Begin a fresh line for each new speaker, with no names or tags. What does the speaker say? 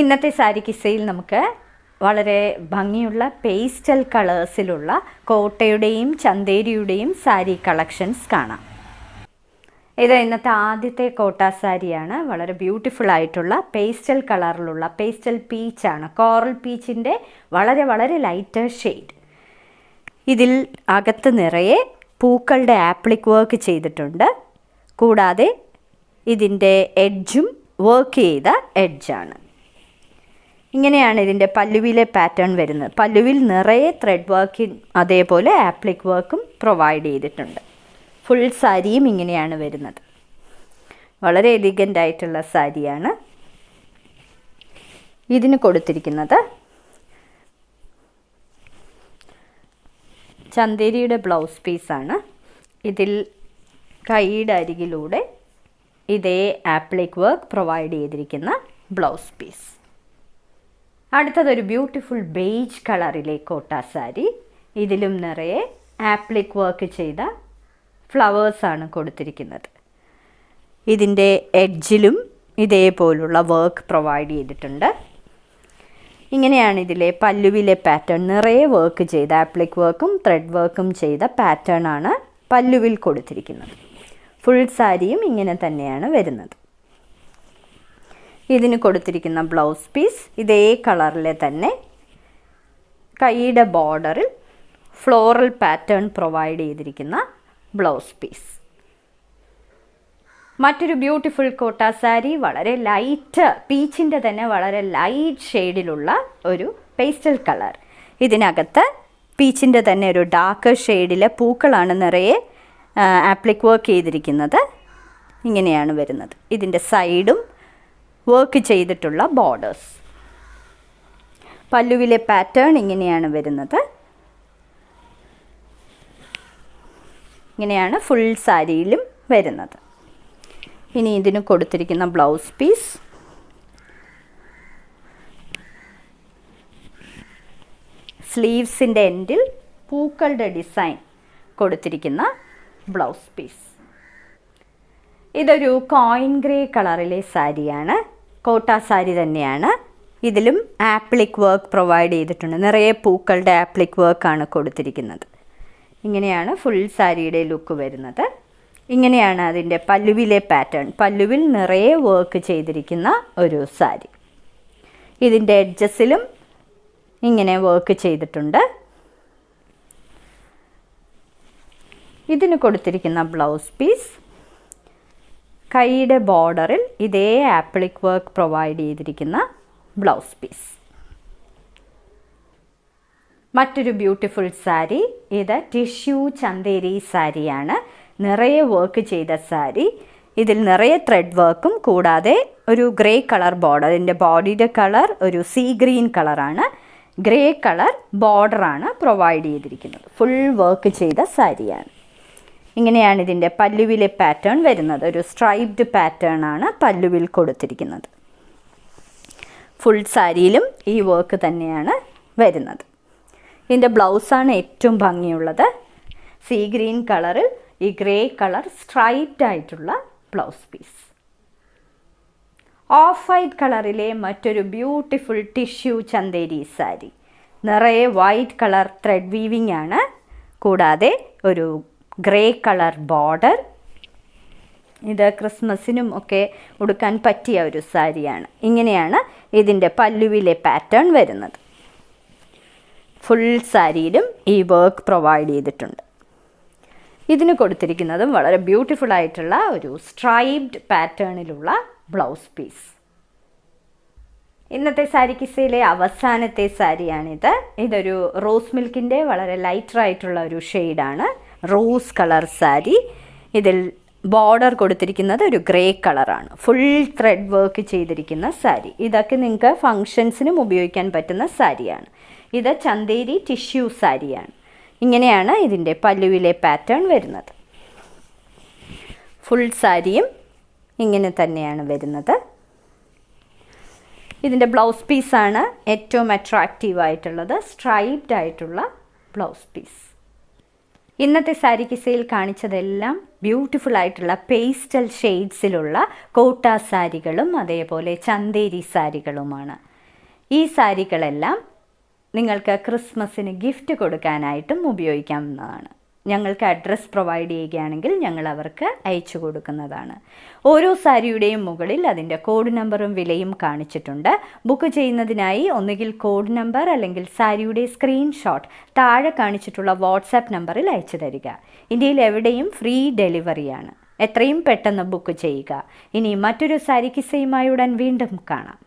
ഇന്നത്തെ സാരി കിസ്സയിൽ നമുക്ക് വളരെ ഭംഗിയുള്ള പേസ്റ്റൽ കളേഴ്സിലുള്ള കോട്ടയുടെയും ചന്തേരിയുടെയും സാരി കളക്ഷൻസ് കാണാം. ഇത് ഇന്നത്തെ ആദ്യത്തെ കോട്ട സാരിയാണ്. വളരെ ബ്യൂട്ടിഫുൾ ആയിട്ടുള്ള പേസ്റ്റൽ കളറിലുള്ള പേസ്റ്റൽ പീച്ചാണ്. കോറൽ പീച്ചിൻ്റെ വളരെ ലൈറ്റർ ഷെയ്ഡ്. ഇതിൽ അകത്ത് നിറയെ പൂക്കളുടെ ആപ്ലിക് വർക്ക് ചെയ്തിട്ടുണ്ട്. കൂടാതെ ഇതിൻ്റെ എഡ്ജും വർക്ക് ചെയ്ത എഡ്ജാണ്. ഇങ്ങനെയാണ് ഇതിൻ്റെ പല്ലുവിലെ പാറ്റേൺ വരുന്നത്. പല്ലുവിൽ നിറയെ ത്രെഡ് വർക്കും അതേപോലെ ആപ്ലിക് വർക്കും പ്രൊവൈഡ് ചെയ്തിട്ടുണ്ട്. ഫുൾ സാരിയും ഇങ്ങനെയാണ് വരുന്നത്. വളരെ എലിഗൻ്റ് ആയിട്ടുള്ള സാരിയാണ്. ഇതിന് കൊടുത്തിരിക്കുന്നത് ചന്തേരിയുടെ ബ്ലൗസ് പീസാണ്. ഇതിൽ കൈയുടെ അരികിലൂടെ ഇതേ ആപ്ലിക് വർക്ക് പ്രൊവൈഡ് ചെയ്തിരിക്കുന്ന ബ്ലൗസ് പീസ്. അടുത്തതൊരു ബ്യൂട്ടിഫുൾ ബേജ് കളറിലെ കോട്ട സാരി. ഇതിലും നിറയെ ആപ്ലിക് വർക്ക് ചെയ്ത ഫ്ലവേഴ്സാണ് കൊടുത്തിരിക്കുന്നത്. ഇതിൻ്റെ എഡ്ജിലും ഇതേപോലുള്ള വർക്ക് പ്രൊവൈഡ് ചെയ്തിട്ടുണ്ട്. ഇങ്ങനെയാണ് ഇതിലെ പല്ലുവിലെ പാറ്റേൺ. നിറയെ വർക്ക് ചെയ്ത ആപ്ലിക് വർക്കും ത്രെഡ് വർക്കും ചെയ്ത പാറ്റേൺ ആണ് പല്ലുവിൽ കൊടുത്തിരിക്കുന്നത്. ഫുൾ സാരിയും ഇങ്ങനെ തന്നെയാണ് വരുന്നത്. ഇതിന് കൊടുത്തിരിക്കുന്ന ബ്ലൗസ് പീസ് ഇതേ കളറിലെ തന്നെ കൈയുടെ ബോർഡറിൽ ഫ്ലോറൽ പാറ്റേൺ പ്രൊവൈഡ് ചെയ്തിരിക്കുന്ന ബ്ലൗസ് പീസ്. മറ്റൊരു ബ്യൂട്ടിഫുൾ കോട്ട സാരി. വളരെ ലൈറ്റ് പീച്ചിൻ്റെ തന്നെ വളരെ ലൈറ്റ് ഷെയ്ഡിലുള്ള ഒരു പേസ്റ്റൽ കളർ. ഇതിനകത്ത് പീച്ചിൻ്റെ തന്നെ ഒരു ഡാർക്ക് ഷെയ്ഡിലെ പൂക്കളാണ് നിറയെ ആപ്ലിക് വർക്ക് ചെയ്തിരിക്കുന്നത്. ഇങ്ങനെയാണ് വരുന്നത്. ഇതിൻ്റെ സൈഡും വർക്ക് ചെയ്തിട്ടുള്ള ബോർഡേഴ്സ്. പല്ലുവിലെ പാറ്റേൺ ഇങ്ങനെയാണ് വരുന്നത്. ഇങ്ങനെയാണ് ഫുൾ സാരിയിലും വരുന്നത്. ഇനി ഇതിന് കൊടുത്തിരിക്കുന്ന ബ്ലൗസ് പീസ് സ്ലീവ്സിൻ്റെ എൻഡിൽ പൂക്കളുടെ ഡിസൈൻ കൊടുത്തിരിക്കുന്ന ബ്ലൗസ് പീസ്. ഇതൊരു കോയിൻ ഗ്രേ കളറിലെ സാരിയാണ്. കോട്ട സാരി തന്നെയാണ്. ഇതിലും ആപ്ലിക് വർക്ക് പ്രൊവൈഡ് ചെയ്തിട്ടുണ്ട്. നിറയെ പൂക്കളുടെ ആപ്ലിക് വർക്കാണ് കൊടുത്തിരിക്കുന്നത്. ഇങ്ങനെയാണ് ഫുൾ സാരിയുടെ ലുക്ക് വരുന്നത്. ഇങ്ങനെയാണ് അതിൻ്റെ പല്ലുവിലെ പാറ്റേൺ. പല്ലുവിൽ നിറയെ വർക്ക് ചെയ്തിരിക്കുന്ന ഒരു സാരി. ഇതിൻ്റെ എഡ്ജസിലും ഇങ്ങനെ വർക്ക് ചെയ്തിട്ടുണ്ട്. ഇതിന് കൊടുത്തിരിക്കുന്ന ബ്ലൗസ് പീസ് കൈയുടെ ബോർഡറിൽ ഇതേ ആപ്ലിക് വർക്ക് പ്രൊവൈഡ് ചെയ്തിരിക്കുന്ന ബ്ലൗസ് പീസ്. മറ്റൊരു ബ്യൂട്ടിഫുൾ സാരി. ഇത് ടിഷ്യൂ ചന്തേരി സാരിയാണ്. നിറയെ വർക്ക് ചെയ്ത സാരി. ഇതിൽ നിറയെ ത്രെഡ് വർക്കും കൂടാതെ ഒരു ഗ്രേ കളർ ബോർഡർ. ഇതിൻ്റെ ബോഡിയുടെ കളർ ഒരു സീ ഗ്രീൻ കളറാണ്. ഗ്രേ കളർ ബോർഡറാണ് പ്രൊവൈഡ് ചെയ്തിരിക്കുന്നത്. ഫുൾ വർക്ക് ചെയ്ത സാരിയാണ്. ഇങ്ങനെയാണ് ഇതിൻ്റെ പല്ലുവിലെ പാറ്റേൺ വരുന്നത്. ഒരു സ്ട്രൈപ്ഡ് പാറ്റേൺ ആണ് പല്ലുവിൽ കൊടുത്തിരിക്കുന്നത്. ഫുൾ സാരിയിലും ഈ വർക്ക് തന്നെയാണ് വരുന്നത്. ഇതിൻ്റെ ബ്ലൗസാണ് ഏറ്റവും ഭംഗിയുള്ളത്. സീ ഗ്രീൻ കളറിൽ ഈ ഗ്രേ കളർ സ്ട്രൈപ്ഡ് ആയിട്ടുള്ള ബ്ലൗസ് പീസ്. ഓഫ് വൈറ്റ് കളറിലെ മറ്റൊരു ബ്യൂട്ടിഫുൾ ടിഷ്യൂ ചന്തേരി സാരി. നിറയെ വൈറ്റ് കളർ ത്രെഡ് വീവിംഗ് ആണ്. കൂടാതെ ഒരു ഗ്രേ കളർ ബോർഡർ. ഇത് ക്രിസ്മസിനും ഒക്കെ ഉടുക്കാൻ പറ്റിയ ഒരു സാരിയാണ്. ഇങ്ങനെയാണ് ഇതിൻ്റെ പല്ലുവിലെ പാറ്റേൺ വരുന്നത്. ഫുൾ സാരിയിലും ഈ വർക്ക് പ്രൊവൈഡ് ചെയ്തിട്ടുണ്ട്. ഇതിന് കൊടുത്തിരിക്കുന്നതും വളരെ ബ്യൂട്ടിഫുൾ ആയിട്ടുള്ള ഒരു സ്ട്രൈപ്ഡ് പാറ്റേണിലുള്ള ബ്ലൗസ് പീസ്. ഇന്നത്തെ സാരി കിസ്സയിലെ അവസാനത്തെ സാരിയാണിത്. ഇതൊരു റോസ് മിൽക്കിൻ്റെ വളരെ ലൈറ്ററായിട്ടുള്ള ഒരു ഷെയ്ഡാണ്. Rose colour sari. ഇതിൽ ബോർഡർ കൊടുത്തിരിക്കുന്നത് ഒരു ഗ്രേ കളറാണ്. ഫുൾ ത്രെഡ് വർക്ക് ചെയ്തിരിക്കുന്ന സാരി. ഇതൊക്കെ നിങ്ങൾക്ക് ഫങ്ഷൻസിനും ഉപയോഗിക്കാൻ പറ്റുന്ന സാരിയാണ്. ഇത് ചന്തേരി ടിഷ്യൂ സാരിയാണ്. ഇങ്ങനെയാണ് ഇതിൻ്റെ പല്ലുവിലെ പാറ്റേൺ വരുന്നത്. ഫുൾ സാരിയും ഇങ്ങനെ തന്നെയാണ് വരുന്നത്. ഇതിൻ്റെ ബ്ലൗസ് പീസാണ് ഏറ്റവും അട്രാക്റ്റീവ് ആയിട്ടുള്ളത്. സ്ട്രൈപ്ഡ് ആയിട്ടുള്ള ബ്ലൗസ് പീസ്. ഇന്നത്തെ സാരി കിസയിൽ കാണിച്ചതെല്ലാം ബ്യൂട്ടിഫുൾ ആയിട്ടുള്ള പേസ്റ്റൽ ഷെയ്ഡ്സിലുള്ള കോട്ട സാരികളും അതേപോലെ ചന്തേരി സാരികളുമാണ്. ഈ സാരികളെല്ലാം നിങ്ങൾക്ക് ക്രിസ്മസിന് ഗിഫ്റ്റ് കൊടുക്കാനായിട്ടും ഉപയോഗിക്കാവുന്നതാണ്. ഞങ്ങൾക്ക് അഡ്രസ്സ് പ്രൊവൈഡ് ചെയ്യുകയാണെങ്കിൽ ഞങ്ങൾ അവർക്ക് അയച്ചു കൊടുക്കുന്നതാണ്. ഓരോ സാരിയുടെയും മുകളിൽ അതിൻ്റെ കോഡ് നമ്പറും വിലയും കാണിച്ചിട്ടുണ്ട്. ബുക്ക് ചെയ്യുന്നതിനായി ഒന്നുകിൽ കോഡ് നമ്പർ അല്ലെങ്കിൽ സാരിയുടെ സ്ക്രീൻഷോട്ട് താഴെ കാണിച്ചിട്ടുള്ള വാട്സാപ്പ് നമ്പറിൽ അയച്ചു തരിക. ഇന്ത്യയിൽ എവിടെയും ഫ്രീ ഡെലിവറിയാണ്. എത്രയും പെട്ടെന്ന് ബുക്ക് ചെയ്യുക. ഇനി മറ്റൊരു സാരി കിസ്സയുമായി ഉടൻ വീണ്ടും കാണാം.